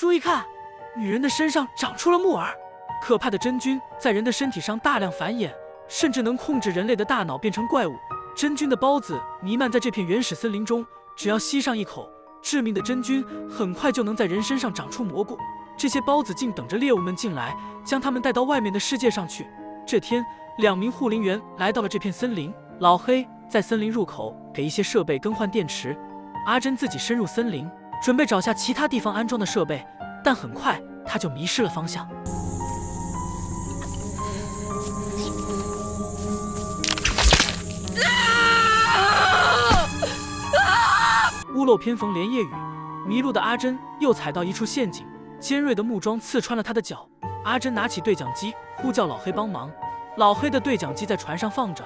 注意看，女人的身上长出了木耳，可怕的真菌在人的身体上大量繁衍，甚至能控制人类的大脑变成怪物。真菌的孢子弥漫在这片原始森林中，只要吸上一口，致命的真菌很快就能在人身上长出蘑菇。这些孢子竟等着猎物们进来，将它们带到外面的世界上去。这天，2名护林员来到了这片森林。老黑在森林入口给一些设备更换电池，阿珍自己深入森林，准备找下其他地方安装的设备，但很快他就迷失了方向。屋漏偏逢连夜雨，迷路的阿珍又踩到一处陷阱，尖锐的木桩刺穿了他的脚。阿珍拿起对讲机，呼叫老黑帮忙。老黑的对讲机在船上放着，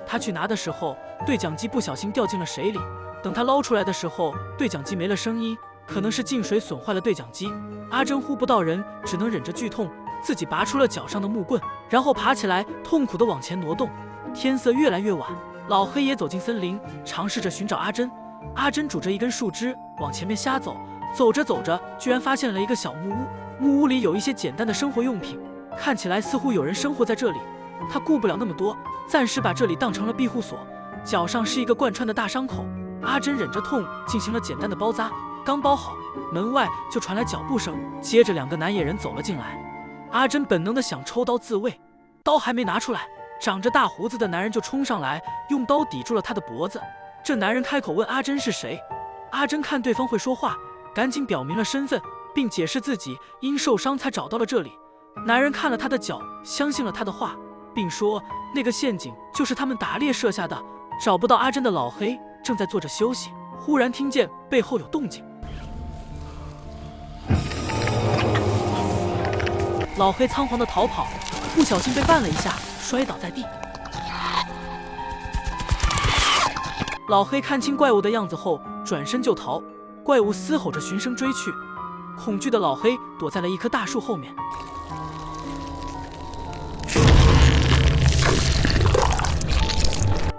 他去拿的时候，对讲机不小心掉进了水里。等他捞出来的时候，对讲机没了声音，可能是进水损坏了对讲机。阿珍呼不到人，只能忍着剧痛，自己拔出了脚上的木棍，然后爬起来，痛苦地往前挪动。天色越来越晚，老黑也走进森林，尝试着寻找阿珍。阿珍拄着一根树枝往前面瞎走，走着走着，居然发现了一个小木屋。木屋里有一些简单的生活用品，看起来似乎有人生活在这里。他顾不了那么多，暂时把这里当成了庇护所。脚上是一个贯穿的大伤口，阿珍忍着痛进行了简单的包扎。刚包好，门外就传来脚步声，接着2个南野人走了进来。阿珍本能的想抽刀自卫，刀还没拿出来，长着大胡子的男人就冲上来，用刀抵住了他的脖子。这男人开口问阿珍是谁，阿珍看对方会说话，赶紧表明了身份，并解释自己因受伤才找到了这里。男人看了他的脚，相信了他的话，并说那个陷阱就是他们打猎设下的。找不到阿珍的老黑正在坐着休息，忽然听见背后有动静。老黑仓皇的逃跑，不小心被绊了一下，摔倒在地。老黑看清怪物的样子后，转身就逃。怪物嘶吼着循声追去，恐惧的老黑躲在了一棵大树后面。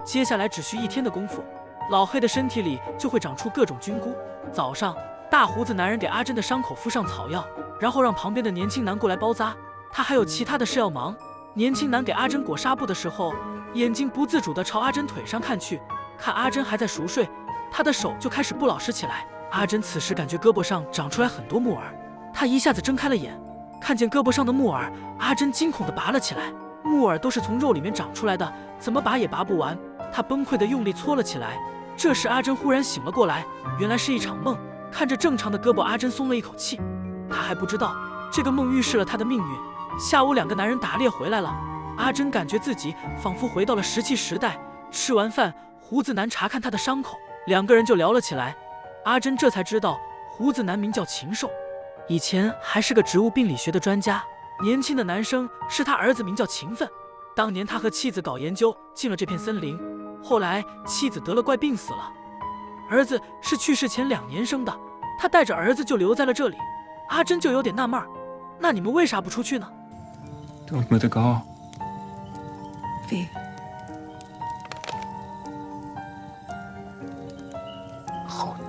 接下来只需1天的功夫，老黑的身体里就会长出各种菌菇。早上，大胡子男人给阿珍的伤口敷上草药，然后让旁边的年轻男过来包扎。他还有其他的事要忙。年轻男给阿珍裹纱布的时候，眼睛不自主地朝阿珍腿上看去，看阿珍还在熟睡，他的手就开始不老实起来。阿珍此时感觉胳膊上长出来很多木耳，他一下子睁开了眼，看见胳膊上的木耳，阿珍惊恐地拔了起来。木耳都是从肉里面长出来的，怎么拔也拔不完。他崩溃地用力搓了起来。这时阿珍忽然醒了过来，原来是一场梦。看着正常的胳膊，阿珍松了一口气。他还不知道这个梦预示了他的命运。下午2个男人打猎回来了，阿珍感觉自己仿佛回到了石器时代。吃完饭，胡子男查看他的伤口，2个人就聊了起来。阿珍这才知道胡子男名叫禽兽，以前还是个植物病理学的专家。年轻的男生是他儿子，名叫勤奋。当年他和妻子搞研究，进了这片森林，后来妻子得了怪病死了，儿子是去世前2年生的，他带着儿子就留在了这里。阿珍就有点纳闷，那你们为啥不出去呢？ Don't let it go. V. Goed.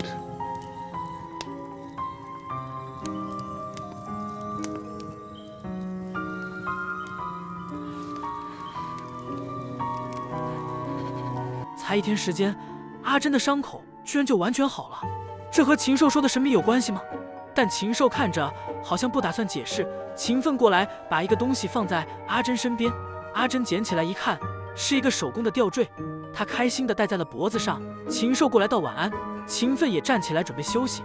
才1天时间，阿珍的伤口居然就完全好了，这和禽兽说的神秘有关系吗？但禽兽看着好像不打算解释。勤奋过来把一个东西放在阿珍身边，阿珍捡起来一看，是一个手工的吊坠，她开心地戴在了脖子上。禽兽过来道晚安，勤奋也站起来准备休息。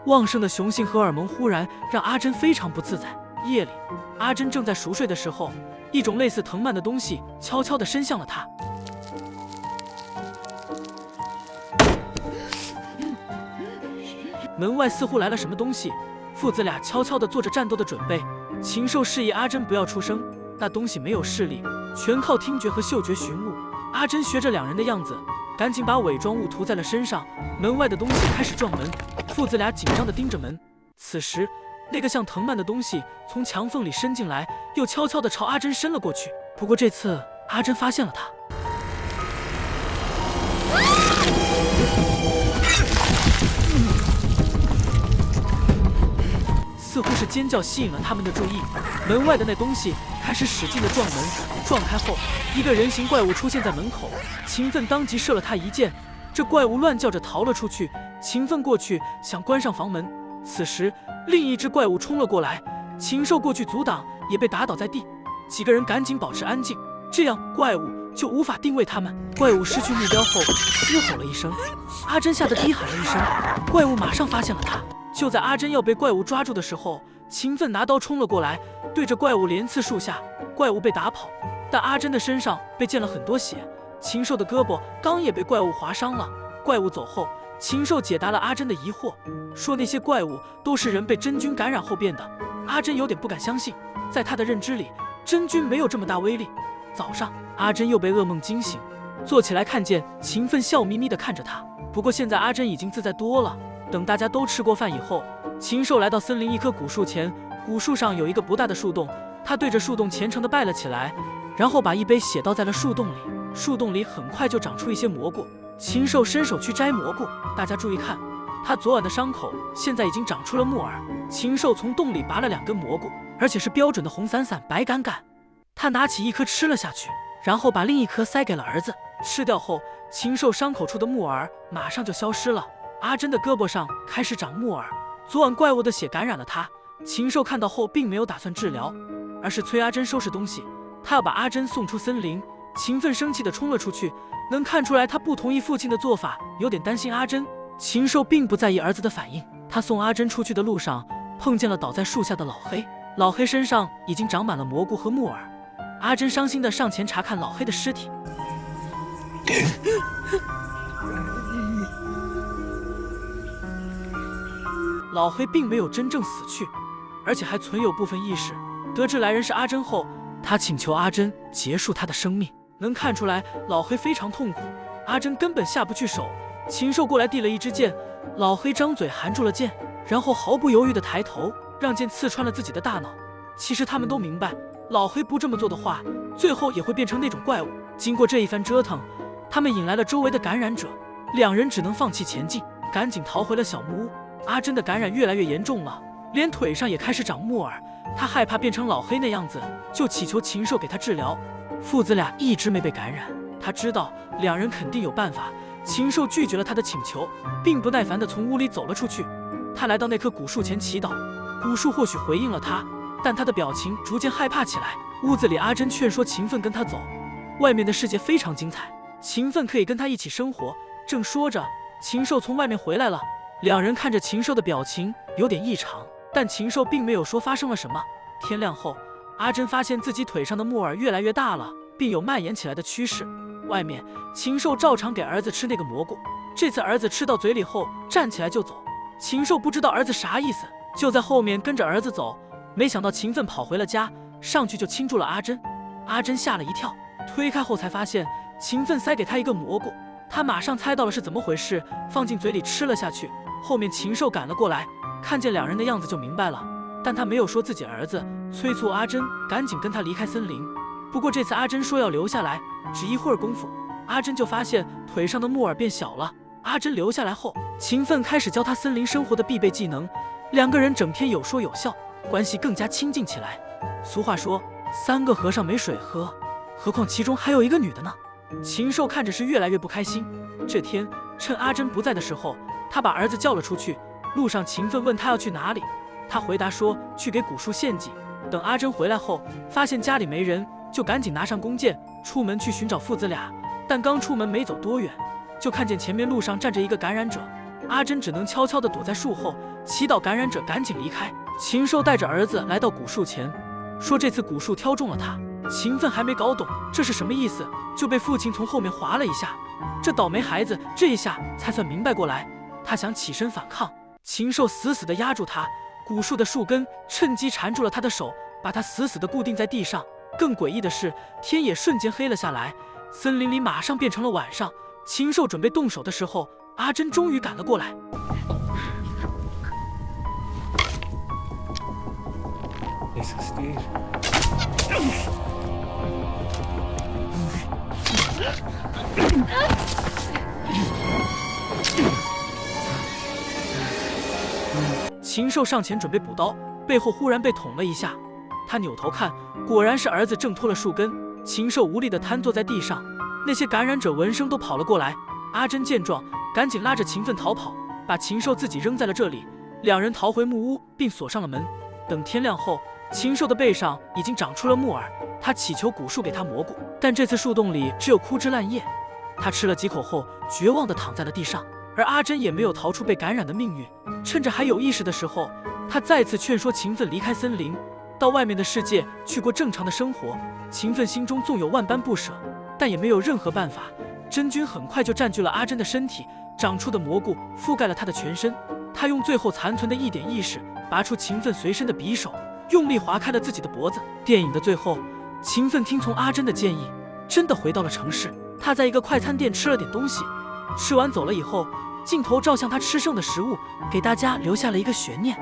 旺盛的雄性荷尔蒙忽然让阿珍非常不自在。夜里，阿珍正在熟睡的时候，一种类似藤蔓的东西悄悄地伸向了她。门外似乎来了什么东西，父子俩悄悄地做着战斗的准备。禽兽示意阿珍不要出声，那东西没有视力，全靠听觉和嗅觉寻物。阿珍学着2人的样子，赶紧把伪装物涂在了身上。门外的东西开始撞门，父子俩紧张地盯着门。此时，那个像藤蔓的东西从墙缝里伸进来，又悄悄地朝阿珍伸了过去。不过这次阿珍发现了他。似似乎是尖叫吸引了他们的注意。门外的那东西开始使劲的撞门，撞开后，一个人形怪物出现在门口。秦奋当即射了他一箭，这怪物乱叫着逃了出去。秦奋过去想关上房门，此时另一只怪物冲了过来，禽兽过去阻挡，也被打倒在地。几个人赶紧保持安静，这样怪物就无法定位他们。怪物失去目标后嘶吼了一声，阿珍吓得低喊了一声，怪物马上发现了他。就在阿珍要被怪物抓住的时候，秦奋拿刀冲了过来，对着怪物连刺数下，怪物被打跑，但阿珍的身上被溅了很多血，禽兽的胳膊刚也被怪物划伤了。怪物走后，禽兽解答了阿珍的疑惑，说那些怪物都是人被真菌感染后变的。阿珍有点不敢相信，在他的认知里，真菌没有这么大威力。早上，阿珍又被噩梦惊醒，坐起来看见秦奋笑眯眯地看着他。不过现在阿珍已经自在多了。等大家都吃过饭以后，禽兽来到森林一棵古树前，古树上有一个不大的树洞，他对着树洞虔诚地拜了起来，然后把一杯血倒在了树洞里。树洞里很快就长出一些蘑菇，禽兽伸手去摘蘑菇。大家注意看，他昨晚的伤口现在已经长出了木耳。禽兽从洞里拔了2根蘑菇，而且是标准的红伞伞、白杆杆。他拿起一颗吃了下去，然后把另一颗塞给了儿子。吃掉后，禽兽伤口处的木耳马上就消失了。阿珍的胳膊上开始长木耳，昨晚怪物的血感染了他。禽兽看到后并没有打算治疗，而是催阿珍收拾东西，他要把阿珍送出森林。秦奋生气地冲了出去，能看出来他不同意父亲的做法，有点担心阿珍。禽兽并不在意儿子的反应，他送阿珍出去的路上碰见了倒在树下的老黑，老黑身上已经长满了蘑菇和木耳。阿珍伤心地上前查看老黑的尸体，老黑并没有真正死去，而且还存有部分意识。得知来人是阿珍后，他请求阿珍结束他的生命。能看出来老黑非常痛苦，阿珍根本下不去手。禽兽过来递了一支箭，老黑张嘴含住了箭，然后毫不犹豫地抬头，让箭刺穿了自己的大脑。其实他们都明白，老黑不这么做的话，最后也会变成那种怪物。经过这一番折腾，他们引来了周围的感染者，两人只能放弃前进，赶紧逃回了小木屋。阿珍的感染越来越严重了，连腿上也开始长木耳，他害怕变成老黑那样子，就祈求禽兽给他治疗。父子俩一直没被感染，他知道两人肯定有办法。禽兽拒绝了他的请求，并不耐烦地从屋里走了出去。他来到那棵古树前祈祷，古树或许回应了他，但他的表情逐渐害怕起来。屋子里，阿珍劝说秦奋跟他走，外面的世界非常精彩，秦奋可以跟他一起生活。正说着，禽兽从外面回来了，两人看着禽兽的表情有点异常，但禽兽并没有说发生了什么。天亮后，阿珍发现自己腿上的木耳越来越大了，并有蔓延起来的趋势。外面，禽兽照常给儿子吃那个蘑菇，这次儿子吃到嘴里后站起来就走。禽兽不知道儿子啥意思，就在后面跟着儿子走。没想到秦奋跑回了家，上去就亲住了阿珍。阿珍吓了一跳，推开后才发现秦奋塞给他一个蘑菇，他马上猜到了是怎么回事，放进嘴里吃了下去。后面禽兽赶了过来，看见两人的样子就明白了，但他没有说自己儿子，催促阿珍赶紧跟他离开森林。不过这次阿珍说要留下来，只一会儿功夫，阿珍就发现腿上的木耳变小了。阿珍留下来后，秦奋开始教他森林生活的必备技能，两个人整天有说有笑，关系更加亲近起来。俗话说3个和尚没水喝，何况其中还有一个女的呢。禽兽看着是越来越不开心。这天趁阿珍不在的时候，他把儿子叫了出去。路上秦奋问他要去哪里，他回答说去给古树献祭。等阿珍回来后，发现家里没人，就赶紧拿上弓箭出门去寻找父子俩。但刚出门没走多远，就看见前面路上站着一个感染者。阿珍只能悄悄地躲在树后，祈祷感染者赶紧离开。禽兽带着儿子来到古树前，说这次古树挑中了他。秦奋还没搞懂这是什么意思，就被父亲从后面划了一下。这倒霉孩子这一下才算明白过来，他想起身反抗，禽兽死死地压住他，古树的树根趁机缠住了他的手，把他死死地固定在地上。更诡异的是，天也瞬间黑了下来，森林里马上变成了晚上。禽兽准备动手的时候，阿珍终于赶了过来。禽兽上前准备补刀，背后忽然被捅了一下。他扭头看，果然是儿子挣脱了树根，禽兽无力地瘫坐在地上。那些感染者闻声都跑了过来。阿珍见状，赶紧拉着秦奋逃跑，把禽兽自己扔在了这里。两人逃回木屋，并锁上了门。等天亮后，禽兽的背上已经长出了木耳。他祈求古树给他蘑菇，但这次树洞里只有枯枝烂叶。他吃了几口后，绝望地躺在了地上。而阿珍也没有逃出被感染的命运。趁着还有意识的时候，他再次劝说秦奋离开森林，到外面的世界去过正常的生活。秦奋心中纵有万般不舍，但也没有任何办法。真菌很快就占据了阿珍的身体，长出的蘑菇覆盖了他的全身。他用最后残存的一点意识，拔出秦奋随身的匕首，用力划开了自己的脖子。电影的最后，秦奋听从阿珍的建议，真的回到了城市。他在一个快餐店吃了点东西，吃完走了以后，镜头照向他吃剩的食物，给大家留下了一个悬念。